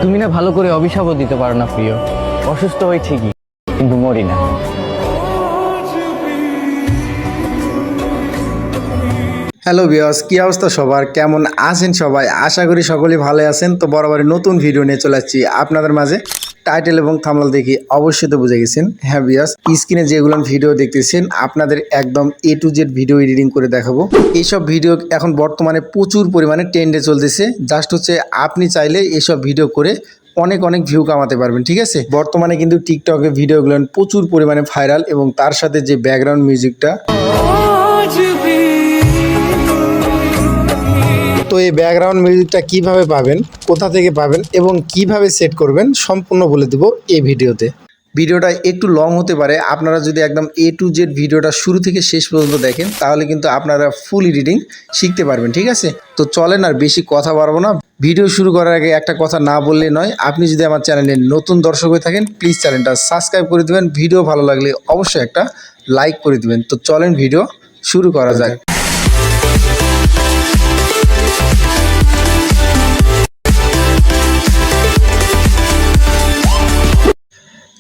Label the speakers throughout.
Speaker 1: তুমি না ভালো করে অভিশাপও দিতে পারো না প্রিয়। অসুস্থ হই ঠিকই, কিন্তু মরি না।
Speaker 2: হ্যালো ভিউয়ার্স, কি অবস্থা সবার, কেমন আছেন সবাই? আশা করি সকলেই ভালো আছেন। তো বরাবরই নতুন ভিডিও নিয়ে চলে আসছি আপনাদের মাঝে। টাইটেল এবং থাম্বনেল দেখি অবশ্যই তো বুঝে গেছেন। হ্যাঁ ভিউয়ার্স, স্ক্রিনে যেগুলো ভিডিও দেখতেছেন আপনাদের একদম A to Z video editing করে দেখাবো। এইসব ভিডিও এখন বর্তমানে প্রচুর পরিমাণে ট্রেন্ডে চলতেছে। জাস্ট হচ্ছে আপনি চাইলে এইসব ভিডিও করে অনেক অনেক ভিউ কামাতে পারবেন, ঠিক আছে? বর্তমানে কিন্তু টিকটকে ভিডিওগুলো প্রচুর পরিমাণে ভাইরাল, এবং তার সাথে যে ব্যাকগ্রাউন্ড মিউজিকটা, তো এই ব্যাকগ্রাউন্ড মিউজিকটা কিভাবে পাবেন, কোথা থেকে পাবেন এবং কিভাবে সেট করবেন সম্পূর্ণ বলে দেব এই ভিডিওতে। ভিডিওটা একটু লং হতে পারে, আপনারা যদি একদম A to Z ভিডিওটা শুরু থেকে শেষ পর্যন্ত দেখেন তাহলে কিন্তু আপনারা ফুল এডিটিং শিখতে পারবেন, ঠিক আছে? তো চলেন আর বেশি কথা বাড়বো না। ভিডিও শুরু করার আগে একটা কথা না বললে নয়, আপনি যদি আমার চ্যানেলে নতুন দর্শক হয়ে থাকেন প্লিজ চ্যানেলটা সাবস্ক্রাইব করে দেবেন। ভিডিও ভালো লাগলে অবশ্যই একটা লাইক করে দেবেন। তো চলেন ভিডিও শুরু করা যাক।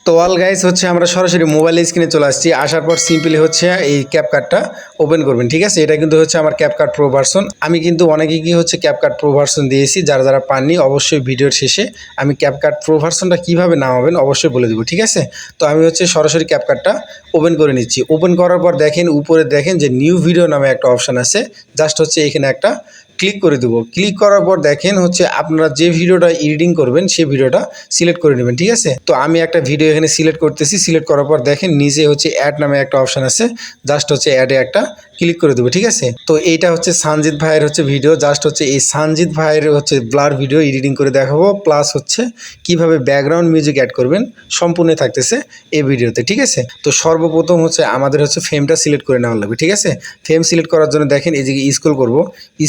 Speaker 2: তো অল গাইস, হচ্ছে আমরা সরাসরি মোবাইল স্ক্রিনে চলে আসছি। আসার পর সিম্পলি হচ্ছে এই ক্যাপকাটটা ওপেন করবেন, ঠিক আছে? এটা কিন্তু হচ্ছে আমার ক্যাপকাট প্রো ভার্সন। আমি কিন্তু অনেকেই কি হচ্ছে ক্যাপকাট প্রো ভার্সন দিয়েছি, যারা যারা পাননি অবশ্যই ভিডিওর শেষে আমি ক্যাপকাট প্রো ভার্সনটা কীভাবে নামাবেন অবশ্যই বলে দেবো, ঠিক আছে? তো আমি হচ্ছে সরাসরি ক্যাপকাটটা ওপেন করে নিচ্ছি। ওপেন করার পর দেখেন উপরে দেখেন যে নিউ ভিডিও নামে একটা অপশান আছে। জাস্ট হচ্ছে এখানে একটা ক্লিক করে দেবো। ক্লিক করার পর দেখেন হচ্ছে আপনারা যে ভিডিওটা এডিটিং করবেন সেই ভিডিওটা সিলেক্ট করে নেবেন, ঠিক আছে? তো আমি একটা ভিডিও এখানে সিলেক্ট করতেছি। সিলেক্ট করার পর দেখেন নিচে হচ্ছে অ্যাড নামে একটা অপশান আছে। জাস্ট হচ্ছে অ্যাডে একটা ক্লিক করে দেবো, ঠিক আছে? তো এইটা হচ্ছে সানজিৎ ভাইয়ের হচ্ছে ভিডিও। জাস্ট হচ্ছে এই সানজিৎ ভাইয়ের হচ্ছে ব্লার ভিডিও এডিটিং করে দেখাবো, প্লাস হচ্ছে কিভাবে ব্যাকগ্রাউন্ড মিউজিক অ্যাড করবেন সম্পূর্ণ থাকতেছে এই ভিডিওতে, ঠিক আছে? তো সর্বপ্রথম হচ্ছে আমাদের হচ্ছে ফ্রেমটা সিলেক্ট করে নেওয়া লাগবে, ঠিক আছে? ফ্রেম সিলেক্ট করার জন্য দেখেন এই যে স্ক্রল করব।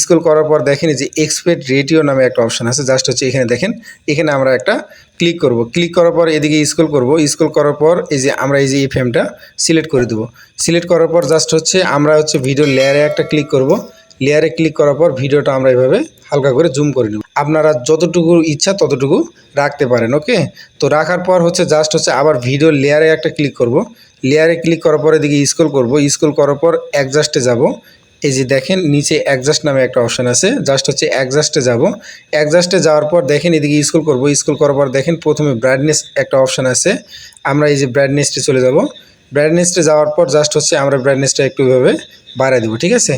Speaker 2: স্ক্রল করার পর দেখেন এই যে এক্সপেক্ট রেডিও নামে একটা অপশান আছে। জাস্ট হচ্ছে এখানে দেখেন, এখানে আমরা একটা ক্লিক করব। ক্লিক করার পর এদিকে স্ক্রল করব। স্ক্রল করার পর এই যে আমরা এই যে এই ফ্রেমটা সিলেক্ট করে দেবো। সিলেক্ট করার পর জাস্ট হচ্ছে আমরা হচ্ছে ভিডিও লেয়ারে একটা ক্লিক করব। লেয়ারে ক্লিক করার পর ভিডিওটা আমরা এভাবে হালকা করে জুম করে নেব। আপনারা যতটুকু ইচ্ছা ততটুকু রাখতে পারেন, ওকে? তো রাখার পর হচ্ছে জাস্ট হচ্ছে আবার ভিডিও লেয়ারে একটা ক্লিক করব। লেয়ারে ক্লিক করার পর এদিকে স্ক্রল করব। স্ক্রল করার পর অ্যাডজাস্টে যাব। এই যে দেখেন নিচে অ্যাডজাস্ট নামে একটা অপশান আছে। জাস্ট হচ্ছে অ্যাডজাস্টে যাব। অ্যাডজাস্টে যাওয়ার পর দেখেন এদিকে স্ক্রল করব। স্ক্রল করার পর দেখেন প্রথমে ব্রাইটনেস একটা অপশান আছে। আমরা এই যে ব্রাইটনেসটে চলে যাব। ব্রাইটনেসটে যাওয়ার পর জাস্ট হচ্ছে আমরা ব্রাইটনেসটা একটু এভাবে বাড়াই দেবো, ঠিক আছে?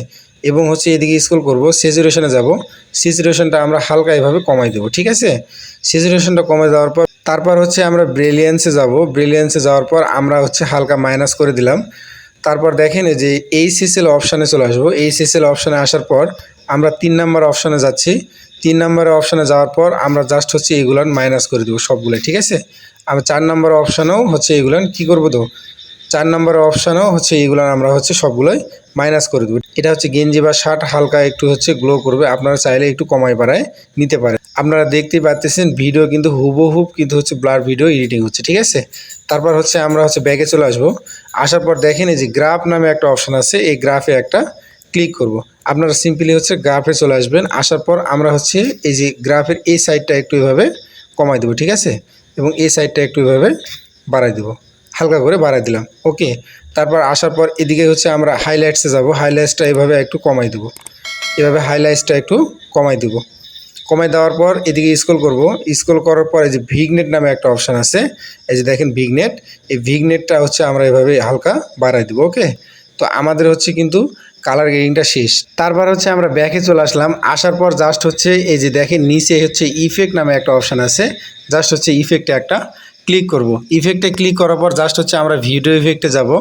Speaker 2: এবং হচ্ছে এদিকে স্ক্রল করব, স্যাচুরেশনে যাব। স্যাচুরেশনটা আমরা হালকা এভাবে কমাই দেবো, ঠিক আছে? স্যাচুরেশনটা কমে যাওয়ার পর তারপর হচ্ছে আমরা ব্রিলিয়েন্সে যাব। ব্রিলিয়েন্সে যাওয়ার পর আমরা হচ্ছে হালকা মাইনাস করে দিলাম। তারপর দেখেন এই যে HSL অপশানে চলে আসবো। HSL অপশানে আসার পর আমরা 3 নাম্বার অপশানে যাচ্ছি। 3 নাম্বার অপশানে যাওয়ার পর আমরা জাস্ট হচ্ছে এগুলান মাইনাস করে দেবো সবগুলো, ঠিক আছে? আমরা 4 নাম্বার অপশানেও হচ্ছে এগুলান কী করবো, তো 4 নাম্বার অপশানেও হচ্ছে এগুলান আমরা হচ্ছে সবগুলোই মাইনাস করে দেবো। এটা হচ্ছে গেঞ্জি বা শার্ট হালকা একটু হচ্ছে গ্লো করবে, আপনারা চাইলে একটু কমায় বাড়ায় নিতে পারেন। আপনারা দেখতেই পাচ্ছেন ভিডিও কিন্তু হুবহুব কিন্তু হচ্ছে ব্লার ভিডিও এডিটিং হচ্ছে, ঠিক আছে? তারপর হচ্ছে আমরা হচ্ছে ব্যাকে চলে আসবো। আসার পর দেখেন এই যে গ্রাফ নামে একটা অপশান আছে, এই গ্রাফে একটা ক্লিক করব। আপনারা সিম্পলি হচ্ছে গ্রাফে চলে আসবেন। আসার পর আমরা হচ্ছে এই যে গ্রাফের এই সাইডটা একটু এভাবে কমাই দেবো, ঠিক আছে? এবং এই সাইডটা একটু এভাবে বাড়াই দেবো, হালকা করে বাড়াই দিলাম, ওকে? তারপর আসার পর এদিকে হচ্ছে আমরা হাইলাইটসে যাব। হাইলাইটসটা এভাবে একটু কমাই দেবো, এভাবে হাইলাইটসটা একটু কমাই দেবো। কমাই দেওয়ার পর এদিকে স্ক্রল করব। স্ক্রল করার পর এই যে ভিগনেট নামে একটা অপশান আছে, এই যে দেখেন ভিগনেট। এই ভিগনেটটা হচ্ছে আমরা এভাবে হালকা বাড়াই দেবো, ওকে? তো আমাদের হচ্ছে কিন্তু কালার গ্রেডিংটা শেষ। তারপর হচ্ছে আমরা ব্যাকে চলে আসলাম। আসার পর জাস্ট হচ্ছে এই যে দেখেন নিচে হচ্ছে ইফেক্ট নামে একটা অপশান আছে। জাস্ট হচ্ছে ইফেক্টে একটা ক্লিক করব। ইফেক্টে ক্লিক করার পর জাস্ট হচ্ছে আমরা ভিডিও ইফেক্টে যাব।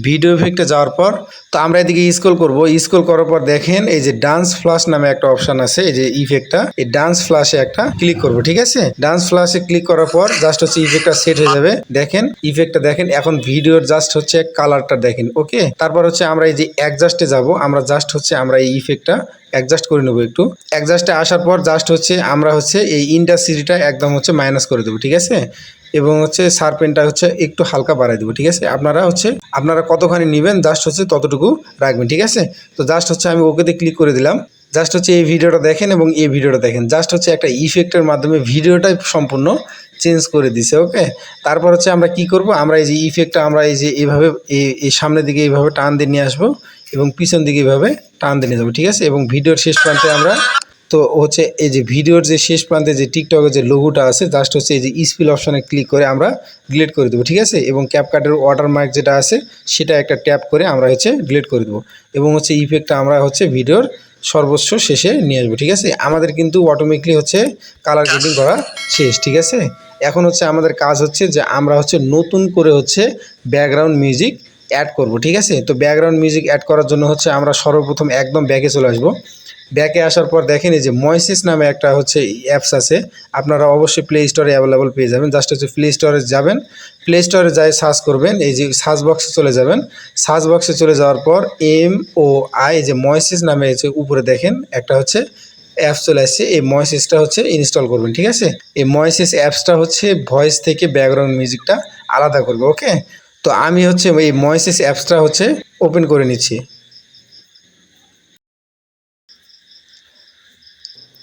Speaker 2: ভিডিও ইফেক্টে যাওয়ার পর তো আমরা এদিকে স্ক্রল করব। স্ক্রল করার পর দেখেন এই যে ডান্স ফ্লাশ নামে একটা অপশান আছে, এই যে ইফেক্টটা, এই ডান্স ফ্লাশে একটা ক্লিক করব, ঠিক আছে? ডান্স ফ্লাশে ক্লিক করার পর জাস্ট হচ্ছে ইফেক্টটা সেট হয়ে যাবে। দেখেন ইফেক্টটা দেখেন, এখন ভিডিওর জাস্ট হচ্ছে কালারটা দেখেন, ওকে? তারপর হচ্ছে আমরা এই যে অ্যাডজাস্টে যাব। আমরা জাস্ট হচ্ছে আমরা এই ইফেক্টটা অ্যাডজাস্ট করে নেবো একটু। অ্যাডজাস্টে আসার পর জাস্ট হচ্ছে আমরা হচ্ছে এই ইন্ডাস্ট্রিটা একদম হচ্ছে মাইনাস করে দেবো, ঠিক আছে? এবং হচ্ছে শার্পেনটা হচ্ছে একটু হালকা বাড়াই দেবো, ঠিক আছে? আপনারা কতখানি নেবেন জাস্ট হচ্ছে ততটুকু রাখবেন, ঠিক আছে? তো জাস্ট হচ্ছে আমি ওকেতে ক্লিক করে দিলাম। জাস্ট হচ্ছে এই ভিডিওটা দেখেন এবং এই ভিডিওটা দেখেন, জাস্ট হচ্ছে একটা ইফেক্টের মাধ্যমে ভিডিওটাই সম্পূর্ণ চেঞ্জ করে দিছে। ওকে, তারপর হচ্ছে আমরা কি করব, আমরা এই যে ইফেক্টটা আমরা এই যে এইভাবে এই সামনের দিকে এইভাবে টান দিয়ে নিয়ে আসবো এবং পিছন দিকে এইভাবে টান দিয়ে নিয়ে যাবো, ঠিক আছে। এবং ভিডিওর শেষ প্রান্তে আমরা তো হচ্ছে এই যে ভিডিওর যে শেষ প্রান্তে যে টিকটকের যে লোগোটা আছে, জাস্ট হচ্ছে এই যে স্পিল অপশানে ক্লিক করে আমরা ডিলিট করে দেবো, ঠিক আছে। এবং ক্যাপকাটের ওয়াটারমার্ক যেটা আছে সেটা একটা ট্যাপ করে আমরা হচ্ছে ডিলিট করে দেবো এবং হচ্ছে ইফেক্টটা আমরা হচ্ছে ভিডিওর সর্বোচ্চ শেষে নিয়ে আসবো, ঠিক আছে। আমাদের কিন্তু অটোমেটিকলি হচ্ছে কালার গ্রেডিং করা শেষ, ঠিক আছে। এখন হচ্ছে আমাদের কাজ হচ্ছে যে আমরা হচ্ছে নতুন করে হচ্ছে ব্যাকগ্রাউন্ড মিউজিক অ্যাড করব, ঠিক আছে। তো ব্যাকগ্রাউন্ড মিউজিক অ্যাড করার জন্য হচ্ছে আমরা সর্বপ্রথম একদম ব্যাকে চলে আসবো। ব্যাকে আসার পর দেখেন এই যে ময়েসিস নামে একটা হচ্ছে অ্যাপস আছে, আপনারা অবশ্যই প্লে স্টোরে অ্যাভেলেবল পেয়ে যাবেন। জাস্ট হচ্ছে প্লে স্টোরে যাবেন, প্লে স্টোরে যাই সার্চ করবেন, এই যে সার্চ বক্সে চলে যাবেন। সার্চ বক্সে চলে যাওয়ার পর MOI যে ময়েসিস নামে হচ্ছে উপরে দেখেন একটা হচ্ছে অ্যাপস চলে আসছে, এই ময়েসিসটা হচ্ছে ইনস্টল করবেন, ঠিক আছে। এই ময়েসিস অ্যাপসটা হচ্ছে ভয়েস থেকে ব্যাকগ্রাউন্ড মিউজিকটা আলাদা করবে। ওকে, তো আমি হচ্ছে এই ময়েসিস অ্যাপসটা হচ্ছে ওপেন করে নিচ্ছি।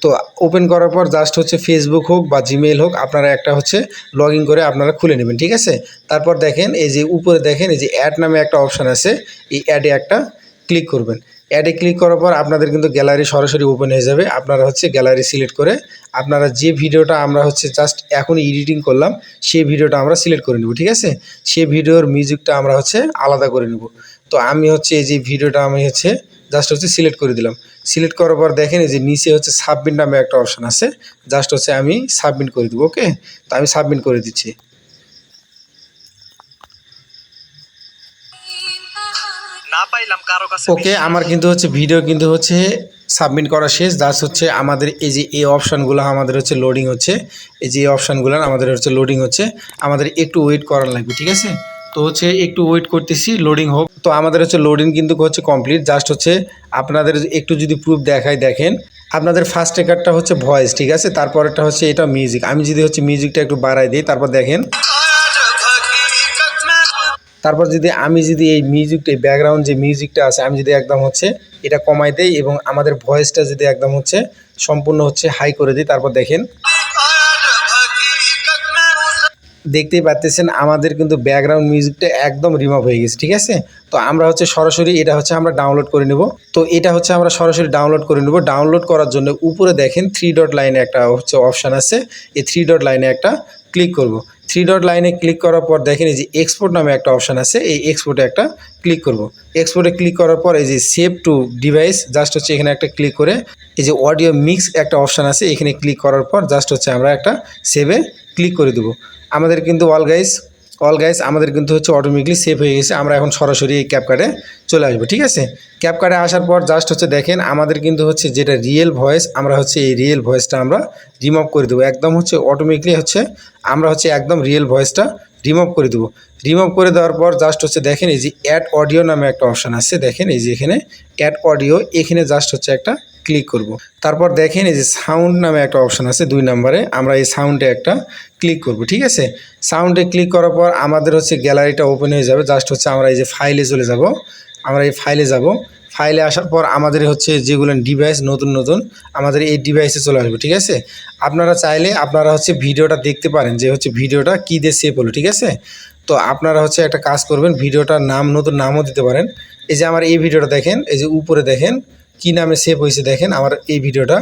Speaker 2: তো ওপেন করার পর জাস্ট হচ্ছে ফেসবুক হোক বা জিমেইল হোক আপনারা একটা হচ্ছে লগ ইন করে আপনারা খুলে নেবেন, ঠিক আছে। তারপর দেখেন এই যে উপরে দেখেন এই যে অ্যাড নামে একটা অপশান আছে, এই অ্যাডে একটা ক্লিক করবেন। অ্যাডে ক্লিক করার পর আপনাদের কিন্তু গ্যালারি সরাসরি ওপেন হয়ে যাবে। আপনারা হচ্ছে গ্যালারি সিলেক্ট করে আপনারা যে ভিডিওটা আমরা হচ্ছে জাস্ট এখন এডিটিং করলাম সেই ভিডিওটা আমরা সিলেক্ট করে নেব, ঠিক আছে। সেই ভিডিওর মিউজিকটা আমরা হচ্ছে আলাদা করে নেব। তো আমি হচ্ছে এই যে ভিডিওটা আমি হচ্ছে জাস্ট হচ্ছে সিলেক্ট করে দিলাম। সিলেক্ট করার পর দেখেন এই যে নিচে হচ্ছে সাবমিট নামে একটা অপশান আছে, জাস্ট হচ্ছে আমি সাবমিট করে দেবো। ওকে, তো আমি সাবমিট করে দিচ্ছি। ওকে, আমার কিন্তু হচ্ছে ভিডিও কিন্তু হচ্ছে সাবমিট করা শেষ। জাস্ট হচ্ছে আমাদের এই যে এই অপশানগুলো আমাদের হচ্ছে লোডিং হচ্ছে, এই যে অপশানগুলো আমাদের হচ্ছে লোডিং হচ্ছে, আমাদের একটু ওয়েট করার লাগবে, ঠিক আছে। তো হচ্ছে একটু ওয়েট করতেছি, লোডিং হোক। তো আমাদের হচ্ছে লোডিং কিন্তু হচ্ছে কমপ্লিট। জাস্ট হচ্ছে আপনাদের একটু যদি প্রুফ দেখাই, দেখেন আপনাদের ফার্স্ট রেকর্ডটা হচ্ছে ভয়েস, ঠিক আছে। তারপরেরটা হচ্ছে এটা মিউজিক। আমি যদি হচ্ছে মিউজিকটা একটু বাড়াই দিই, তারপর দেখেন, তারপর যদি আমি যদি এই মিউজিকটা এই ব্যাকগ্রাউন্ড যে মিউজিকটা আছে আমি যদি একদম হচ্ছে এটা কমাই দেই এবং আমাদের ভয়েসটা যদি একদম হচ্ছে সম্পূর্ণ হচ্ছে হাই করে দিই, তারপর দেখেন দেখতেই পাচ্ছেন আমাদের কিন্তু ব্যাকগ্রাউন্ড মিউজিকটা একদম রিমুভ হয়ে গেছে, ঠিক আছে। তো আমরা হচ্ছে সরাসরি এটা হচ্ছে আমরা ডাউনলোড করে নেব। তো এটা হচ্ছে আমরা সরাসরি ডাউনলোড করে নেব। ডাউনলোড করার জন্য উপরে দেখেন 3 ডট লাইনে একটা হচ্ছে অপশান আছে, এই 3 ডট লাইনে একটা ক্লিক করব। 3 ডট লাইনে ক্লিক করার পর দেখেন এই যে এক্সপোর্ট নামে একটা অপশান আছে, এই এক্সপোর্টে একটা ক্লিক করব। এক্সপোর্টে ক্লিক করার পর এই যে সেভ টু ডিভাইস, জাস্ট হচ্ছে এখানে একটা ক্লিক করে এই যে অডিও মিক্স একটা অপশান আছে, এখানে ক্লিক করার পর জাস্ট হচ্ছে আমরা একটা সেভে ক্লিক করে দেবো। আমাদের কিন্তু অল গাইস আমাদের কিন্তু হচ্ছে অটোমেটিকলি সেভ হয়ে গেছে। আমরা এখন সরাসরি এই ক্যাপকাটে চলে আসবো, ঠিক আছে। ক্যাপকাটে আসার পর জাস্ট হচ্ছে দেখেন আমাদের কিন্তু হচ্ছে যেটা রিয়েল ভয়েস, আমরা হচ্ছে এই রিয়েল ভয়েসটা আমরা রিমুভ করে দেবো। একদম হচ্ছে অটোমেটিকলি হচ্ছে আমরা হচ্ছে একদম রিয়েল ভয়েসটা রিমুভ করে দেবো। রিমুভ করে দেওয়ার পর জাস্ট হচ্ছে দেখেন এই যে অ্যাড অডিও নামে একটা অপশান আছে, দেখেন এই যে এখানে অ্যাড অডিও, এখানে জাস্ট হচ্ছে একটা ক্লিক করব। তারপর দেখেন এই যে সাউন্ড নামে একটা অপশান আছে 2 নম্বরে, আমরা এই সাউন্ডে একটা ক্লিক করব, ঠিক আছে। সাউন্ডে ক্লিক করার পর আমাদের হচ্ছে গ্যালারিটা ওপেন হয়ে যাবে। জাস্ট হচ্ছে আমরা এই যে ফাইলে চলে যাব, আমরা এই ফাইলে যাব। ফাইলে আসার পর আমাদের হচ্ছে যেগুলো ডিভাইস নতুন আমাদের এই ডিভাইসে চলে আসবে, ঠিক আছে। আপনারা চাইলে আপনারা হচ্ছে ভিডিওটা দেখতে পারেন যে হচ্ছে ভিডিওটা কী দিয়ে সেভ হলো, ঠিক আছে। তো আপনারা হচ্ছে একটা কাজ করবেন, ভিডিওটার নাম নতুন নামও দিতে পারেন। এই যে আমার এই ভিডিওটা দেখেন, এই যে উপরে দেখেন কি নামে সেভ হয়েছে, দেখেন আমার এই ভিডিওটা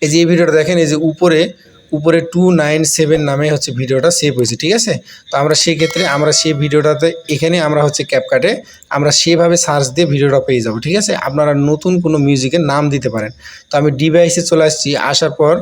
Speaker 2: এই যে এই ভিডিওটা দেখেন এই যে উপরে 297 নামে হচ্ছে ভিডিওটা সেভ হয়েছে, ঠিক আছে। তো আমরা সেই ক্ষেত্রে আমরা সেই ভিডিওটাতে এখানে আমরা হচ্ছে ক্যাপকাটে আমরা সেভাবে সার্চ দিয়ে ভিডিওটা পেয়ে যাব, ঠিক আছে। আপনারা নতুন কোনো মিউজিকের নাম দিতে পারেন। তো আমি ডিভাইসে চলে আসছি, আসার পর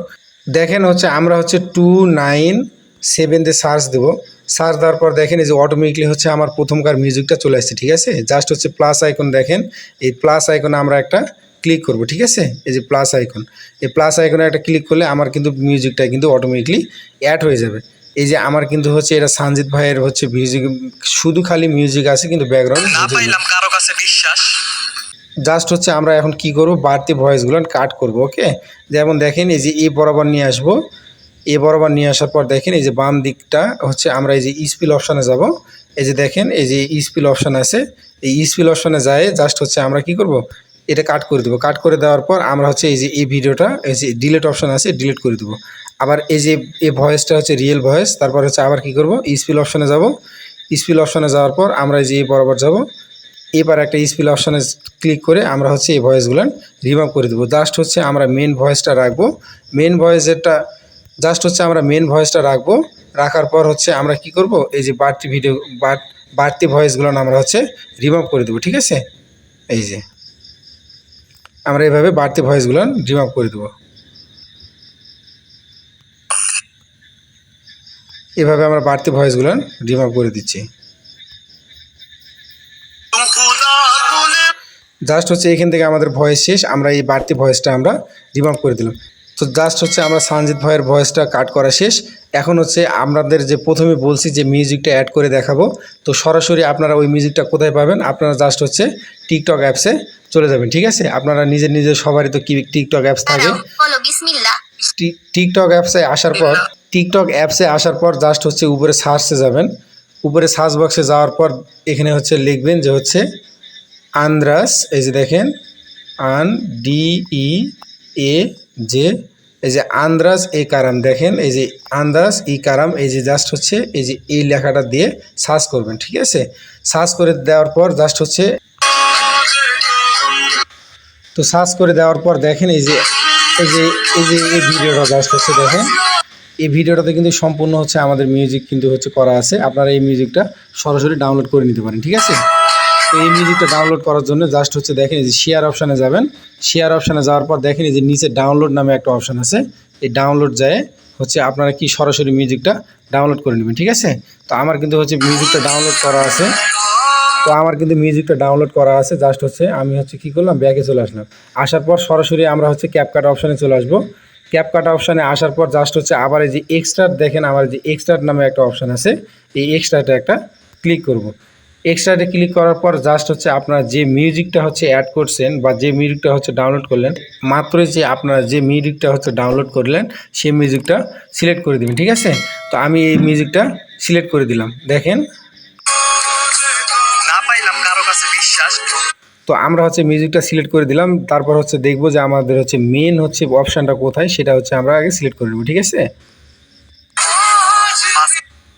Speaker 2: দেখেন হচ্ছে আমরা হচ্ছে 297 দিয়ে সার্চ দেবো। সার্চ দেওয়ার পর দেখেন এই যে অটোমেটিকলি হচ্ছে আমার প্রথমকার মিউজিকটা চলে আসছে, ঠিক আছে। জাস্ট হচ্ছে প্লাস আইকন, দেখেন এই প্লাস আইকনে আমরা একটা ক্লিক করব, ঠিক আছে। এই যে প্লাস আইকন, এই প্লাস আইকনে একটা ক্লিক করলে আমার কিন্তু মিউজিকটা কিন্তু অটোমেটিকলি অ্যাড হয়ে যাবে। এই যে আমার কিন্তু হচ্ছে এটা সঞ্জিত ভাইয়ের হচ্ছে মিউজিক, শুধু খালি মিউজিক আছে কিন্তু ব্যাকগ্রাউন্ড কারো কাছে বিশ্বাস। জাস্ট হচ্ছে আমরা এখন কি করব, বাড়তি ভয়েসগুলো কাট করব। ওকে, যেমন দেখেন এই যে বরাবর নিয়ে আসবো, বরাবর নিয়ে আসার পর দেখেন এই যে বাম দিকটা হচ্ছে আমরা এই যে স্পিল অপশানে যাব। এই যে দেখেন এই যে স্পিল অপশান আছে, এই স্পিল অপশানে যায় জাস্ট হচ্ছে আমরা কি করব, এটা কাট করে দেবো। কাট করে দেওয়ার পর আমরা হচ্ছে এই যে এই ভিডিওটা এই যে ডিলিট অপশন আছে ডিলিট করে দেবো। আবার এই যে এই ভয়েসটা হচ্ছে রিয়েল ভয়েস। তারপর হচ্ছে আবার কি করব, স্পিল অপশনে যাব। স্পিল অপশনে যাওয়ার পর আমরা এই যে এই বরাবর যাব। এবার একটা স্পিল অপশনে ক্লিক করে আমরা হচ্ছে এই ভয়েসগুলো রিমুভ করে দেবো। জাস্ট হচ্ছে আমরা মেন ভয়েসটা রাখবো। মেন ভয়েসেরটা জাস্ট হচ্ছে আমরা মেন ভয়েসটা রাখবো। রাখার পর হচ্ছে আমরা কি করব, এই যে বাড়তি ভিডিও বাড়তি ভয়েসগুলো আমরা হচ্ছে রিমুভ করে দেবো। ঠিক আছে, এই যে আমরা এইভাবে বাড়তি ভয়েসগুলো রিমুভ করে দেবো। এভাবে আমরা বাড়তি ভয়েসগুলো রিমুভ করে দিচ্ছি। জাস্ট হচ্ছে এখান থেকে আমাদের ভয়েস শেষ। আমরা এই বাড়তি ভয়েসটা আমরা রিমুভ করে দিলাম। তো জাস্ট হচ্ছে আমরা সঞ্জিত ভাইয়ের ভয়েসটা কাট করা শেষ। এখন হচ্ছে আপনাদের যে প্রথমে বলছি যে মিউজিকটা অ্যাড করে দেখাবো, তো সরাসরি আপনারা ওই মিউজিকটা কোথায় পাবেন, আপনারা জাস্ট হচ্ছে টিকটক অ্যাপসে চলে যাবেন। ঠিক আছে, আপনারা নিজের সবারই তো টিকটক অ্যাপস থাকে। টিকটক অ্যাপসে আসার পর জাস্ট হচ্ছে উপরে সার্চে যাবেন। উপরে সার্চ বক্সে যাওয়ার পর এখানে হচ্ছে লিখবেন যে হচ্ছে আন্দ্রাস, এই যে দেখেন ANDRAS, এই যে আন্দ্রাস এ কারাম, দেখেন এই যে আন্দাজ ই কারাম, এই যে জাস্ট হচ্ছে এই যে এই লেখাটা দিয়ে সার্চ করবেন। ঠিক আছে, সার্চ করে দেওয়ার পর জাস্ট হচ্ছে তো সার্চ করে দেওয়ার পর দেখেন এই যে এই ভিডিওটা জাস্ট হচ্ছে দেখেন এই ভিডিওটাতে কিন্তু সম্পূর্ণ হচ্ছে আমাদের মিউজিক কিন্তু হচ্ছে করা আছে। আপনারা এই মিউজিকটা সরাসরি ডাউনলোড করে নিতে পারেন। ঠিক আছে, তো এই মিউজিকটা ডাউনলোড করার জন্য জাস্ট হচ্ছে দেখেন এই যে শেয়ার অপশানে যাবেন। শেয়ার অপশানে যাওয়ার পর দেখেন এই যে নিচে ডাউনলোড নামে একটা অপশান আছে। এই ডাউনলোড যায় হচ্ছে আপনারা কি সরাসরি মিউজিকটা ডাউনলোড করে নেবেন। ঠিক আছে, তো আমার কিন্তু হচ্ছে মিউজিকটা ডাউনলোড করা আছে। জাস্ট হচ্ছে আমি হচ্ছে কী করলাম, ব্যাকে চলে আসলাম। আসার পর সরাসরি আমরা হচ্ছে ক্যাপকাট অপশানে চলে আসবো। ক্যাপকাট অপশানে আসার পর জাস্ট হচ্ছে আবার এই যে এক্সট্রাট, দেখেন আমার যে এক্সট্রাট নামে একটা অপশান আছে, এই এক্সট্রাটে একটা ক্লিক করব। এক্সট্রাটে ক্লিক করার পর জাস্ট হচ্ছে আপনারা যে মিউজিকটা হচ্ছে অ্যাড করছেন বা যে মিউজিকটা হচ্ছে ডাউনলোড করলেন, মাত্রই যে আপনারা যে মিউজিকটা হচ্ছে ডাউনলোড করলেন সেই মিউজিকটা সিলেক্ট করে দেবেন। ঠিক আছে, তো আমি এই মিউজিকটা সিলেক্ট করে দিলাম। দেখেন তো আমরা হচ্ছে মিউজিকটা সিলেক্ট করে দিলাম। তারপর হচ্ছে দেখবো যে আমাদের হচ্ছে মেন হচ্ছে অপশানটা কোথায়, সেটা হচ্ছে আমরা আগে সিলেক্ট করে নেব। ঠিক আছে,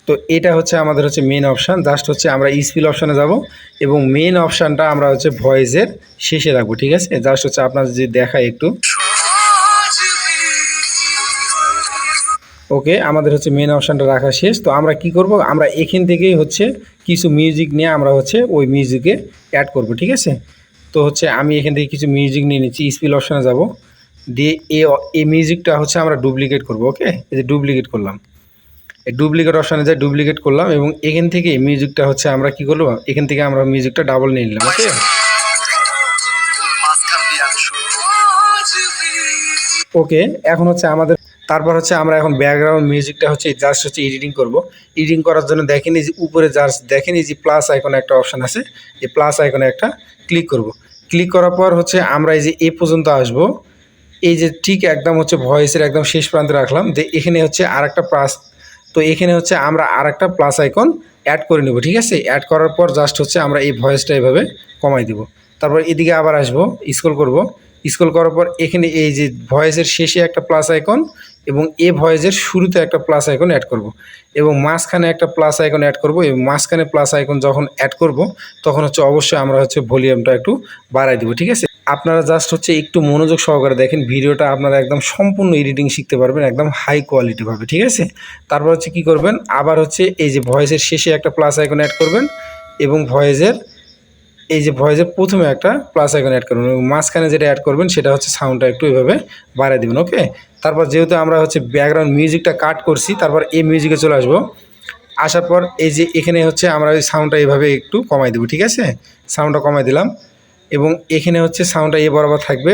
Speaker 2: তো এটা হচ্ছে আমাদের হচ্ছে মেন অপশান। জাস্ট হচ্ছে আমরা স্পিল অপশানে যাব এবং মেন অপশানটা আমরা হচ্ছে ভয়েসের শেষে রাখবো। ঠিক আছে, জাস্ট হচ্ছে আপনার যদি দেখায় একটু, ওকে আমাদের হচ্ছে মেন অপশানটা রাখা শেষ। তো আমরা কি করব, আমরা এখান থেকেই হচ্ছে কিছু মিউজিক নিয়ে আমরা হচ্ছে ওই মিউজিকে অ্যাড করব। ঠিক আছে, তো হচ্ছে আমি এখান থেকে কিছু মিউজিক নিয়ে নিচ্ছি। স্পিল অপশানে যাব, দিয়ে এই মিউজিকটা হচ্ছে আমরা ডুপ্লিকেট করব। ওকে, এই যে ডুপ্লিকেট করলাম, এই ডুপ্লিকেট অপশানে যাই ডুপ্লিকেট করলাম এবং এখান থেকে মিউজিকটা হচ্ছে আমরা কি করবো, এখান থেকে আমরা মিউজিকটা ডাবল নিয়ে নিলাম। ওকে এখন হচ্ছে আমাদের তারপর হচ্ছে আমরা এখন ব্যাকগ্রাউন্ড মিউজিকটা হচ্ছে জাস্ট হচ্ছে এডিটিং করব। এডিটিং করার জন্য দেখেন এই যে উপরে জাস্ট দেখেন এই যে প্লাস আইকনে একটা অপশান আছে, এই প্লাস আইকনে একটা ক্লিক করব। ক্লিক করার পর হচ্ছে আমরা এই যে এ পর্যন্ত আসব, এই যে ঠিক একদম হচ্ছে ভয়েসের একদম শেষ প্রান্তে রাখলাম। যে এখানে হচ্ছে আরেকটা প্লাস, তো এখানে হচ্ছে আমরা আরেকটা প্লাস আইকন অ্যাড করে নেব। ঠিক আছে, অ্যাড করার পর জাস্ট হচ্ছে আমরা এই ভয়েসটা এভাবে কমাই দেব। তারপর এদিকে আবার আসব, স্ক্রল করব। স্ক্রল করার পর এখানে এই যে ভয়েসের শেষে একটা প্লাস আইকন এবং এ ভয়েসের শুরুতে একটা প্লাস আইকন অ্যাড করব এবং মাঝখানে একটা প্লাস আইকন অ্যাড করব। এবং মাঝখানে প্লাস আইকন যখন অ্যাড করব তখন হচ্ছে অবশ্যই আমরা হচ্ছে ভলিউমটা একটু বাড়াই দেবো। ঠিক আছে, আপনারা জাস্ট হচ্ছে একটু মনোযোগ সহকারে দেখেন ভিডিওটা, আপনারা একদম সম্পূর্ণ এডিটিং শিখতে পারবেন একদম হাই কোয়ালিটিভাবে। ঠিক আছে, তারপর হচ্ছে কি করবেন, আবার হচ্ছে এই যে ভয়েসের শেষে একটা প্লাস আইকন অ্যাড করবেন এবং ভয়েসের প্রথমে একটা প্লাস আইকন অ্যাড করবেন এবং মাঝখানে যেটা অ্যাড করবেন সেটা হচ্ছে সাউন্ডটা একটু এভাবে বাড়াই দেবেন। ওকে, তারপর যেহেতু আমরা হচ্ছে ব্যাকগ্রাউন্ড মিউজিকটা কাট করছি, তারপর এই মিউজিকে চলে আসবো। আসার পর এই যে এখানে হচ্ছে আমরা ওই সাউন্ডটা এইভাবে একটু কমাই দেবো। ঠিক আছে, সাউন্ডটা কমাই দিলাম এবং এখানে হচ্ছে সাউন্ডটা এ বরাবর থাকবে।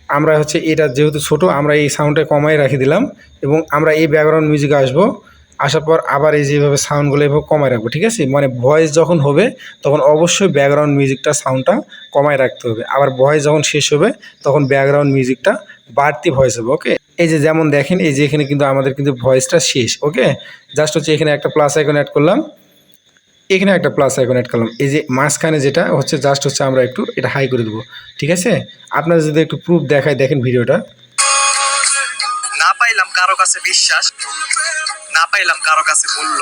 Speaker 2: আমরা হচ্ছে এটা যেহেতু ছোট, আমরা এই সাউন্ডটা কমাই রাখি দিলাম এবং আমরা এই ব্যাকগ্রাউন্ড মিউজিকে আসবো। আসার পর আবার এই যেভাবে সাউন্ডগুলো এভাবে কমায় রাখবো। ঠিক আছে, মানে ভয়েস যখন হবে তখন অবশ্যই ব্যাকগ্রাউন্ড মিউজিকটা সাউন্ডটা কমায় রাখতে হবে। আবার ভয়েস যখন শেষ হবে তখন ব্যাকগ্রাউন্ড মিউজিকটা বাড়তি ভয়েস হবে। ওকে, এই যে যেমন দেখেন এই যে এখানে কিন্তু আমাদের কিন্তু ভয়েসটা শেষ। ওকে, জাস্ট হচ্ছে এখানে একটা প্লাস আইকন অ্যাড করলাম এখানে একটা প্লাস আইকন অ্যাড করলাম। এই যে মাঝখানে যেটা হচ্ছে জাস্ট হচ্ছে আমরা একটু এটা হাই করে দেবো, ঠিক আছে। আপনারা যদি একটু প্রুফ দেখায় দেখেন ভিডিওটা।
Speaker 3: না পাইলাম কারো কাছে বিশ্বাস, না পাইলাম কারো কাছে মূল্য,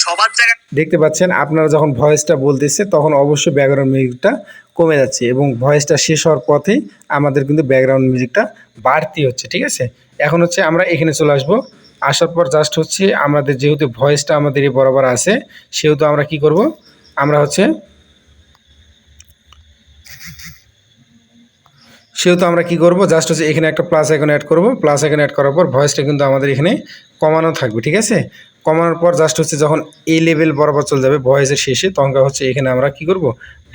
Speaker 3: সবার জায়গায়
Speaker 2: দেখতে পাচ্ছেন আপনারা যখন ভয়েসটা বলতেছে তখন অবশ্যই ব্যাকগ্রাউন্ড মিউজিকটা কমে যাচ্ছে এবং ভয়েসটা শেষ হওয়ার পথে আমাদের কিন্তু ব্যাকগ্রাউন্ড মিউজিকটা বাড়তি হচ্ছে, ঠিক আছে। এখন হচ্ছে আমরা এখানে চলে আসবো, আসার পর জাস্ট হচ্ছে আমাদের যেহেতু ভয়েসটা আমাদের এই বরাবর আছে সেহেতু আমরা কি করব, আমরা হচ্ছে কি করব, জাস্ট হচ্ছে এখানে একটা প্লাস আইকন অ্যাড করব। প্লাস আইকন অ্যাড করার পর ভয়েসটা কিন্তু আমাদের এখানে কমানো থাকবে, ঠিক আছে। কমানোর পর জাস্ট হচ্ছে যখন এই লেভেল বরাবর চলে যাবে ভয়েসের শেষে তখন হচ্ছে এখানে আমরা কি করব,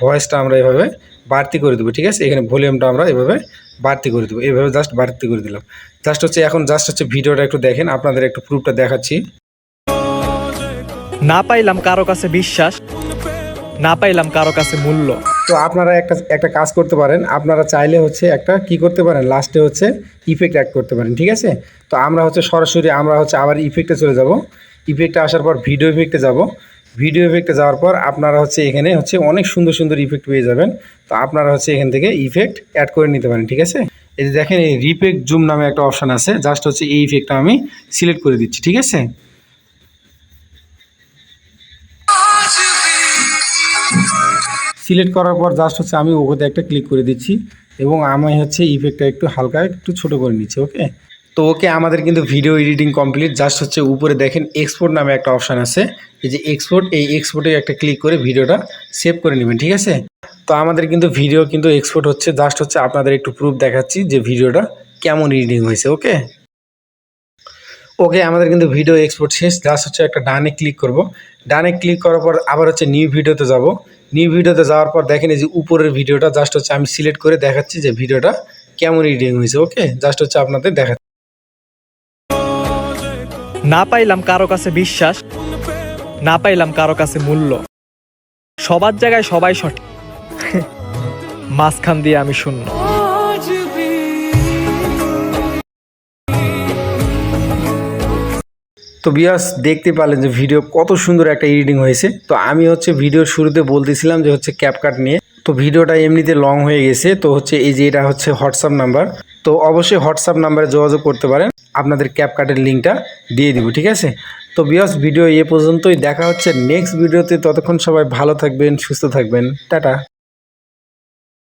Speaker 2: ভয়েসটা আমরা এভাবে বাড়তি করে দেবো, ঠিক আছে। এখানে ভলিউমটা আমরা এভাবে বাড়তি করে দেবো, এইভাবে জাস্ট বাড়তি করে দিলাম। জাস্ট হচ্ছে এখন জাস্ট হচ্ছে ভিডিওটা একটু দেখেন, আপনাদের একটু প্রুফটা দেখাচ্ছি।
Speaker 4: না পাইলাম কারো কাছে বিশ্বাস, না পাইলাম কারো কাছে মূল্য।
Speaker 2: তো আপনারা একটা কাজ করতে পারেন, আপনারা চাইলে হচ্ছে একটা কি করতে পারেন, লাস্টে হচ্ছে ইফেক্ট অ্যাড করতে পারেন, ঠিক আছে। তো আমরা হচ্ছে সরাসরি আমরা হচ্ছে আবার ইফেক্টে চলে যাব। ইফেক্টে আসার পর ভিডিও ইফেক্টে যাব। ভিডিও ইফেক্টে যাওয়ার পর আপনারা হচ্ছে এখানে হচ্ছে অনেক সুন্দর সুন্দর ইফেক্ট পেয়ে যাবেন। তো আপনারা হচ্ছে এখান থেকে ইফেক্ট অ্যাড করে নিতে পারেন, ঠিক আছে। এই যে দেখেন এই রিপেক্ট জুম নামে একটা অপশান আছে, জাস্ট হচ্ছে এই ইফেক্টটা আমি সিলেক্ট করে দিচ্ছি, ঠিক আছে। সিলেক্ট করার পর জাস্ট হচ্ছে আমি ওকে একটা ক্লিক করে দিচ্ছি এবং আমি হচ্ছে ইফেক্টটা একটু হালকা একটু ছোট করে নিচ্ছি, ওকে। তো ওকে আমাদের কিন্তু ভিডিও এডিটিং কমপ্লিট। জাস্ট হচ্ছে উপরে দেখেন এক্সপোর্ট নামে একটা অপশান আছে, এই যে এক্সপোর্ট, এই এক্সপোর্টে একটা ক্লিক করে ভিডিওটা সেভ করে নেবেন, ঠিক আছে। তো আমাদের কিন্তু ভিডিও কিন্তু এক্সপোর্ট হচ্ছে, জাস্ট হচ্ছে আপনাদের একটু প্রুফ দেখাচ্ছি যে ভিডিওটা কেমন এডিটিং হয়েছে, ওকে। ওকে আমাদের কিন্তু ভিডিও এক্সপোর্ট শেষ। জাস্ট হচ্ছে একটা ডানে ক্লিক করব। ডানে ক্লিক করার পর আবার হচ্ছে নিউ ভিডিওতে যাব। নিউ ভিডিওতে যাওয়ার পর দেখেন এই যে উপরের ভিডিওটা জাস্ট হচ্ছে আমি সিলেক্ট করে দেখাচ্ছি যে ভিডিওটা কেমন এডিটিং হয়েছে, ওকে। জাস্ট হচ্ছে আপনাদের দেখাচ্ছি।
Speaker 4: না পাইলাম কারো কাছে বিশ্বাস, না পাইলাম কারো কাছে মূল্য, সবার জায়গায় সবাই সঠিক, মাঝখান দিয়ে আমি শূন্য।
Speaker 2: তো বিয়াস দেখতে পারলেন যে ভিডিও কত সুন্দর একটা এডিটিং হয়েছে। তো আমি হচ্ছে ভিডিওর শুরুতে বলতেছিলাম যে হচ্ছে ক্যাপকাট নিয়ে, তো ভিডিওটা এমনিতে লং হয়ে গেছে। তো হচ্ছে এই যে এটা হচ্ছে হোয়াটসঅ্যাপ নাম্বার, তো অবশ্যই হোয়াটসঅ্যাপ নাম্বারে যোগাযোগ করতে পারেন, আপনাদের ক্যাপকাটের লিঙ্কটা দিয়ে দিব, ঠিক আছে। তো বিয়াস ভিডিও এ পর্যন্তই, দেখা হচ্ছে নেক্সট ভিডিওতে। ততক্ষণ সবাই ভালো থাকবেন, সুস্থ থাকবেন, টাটা।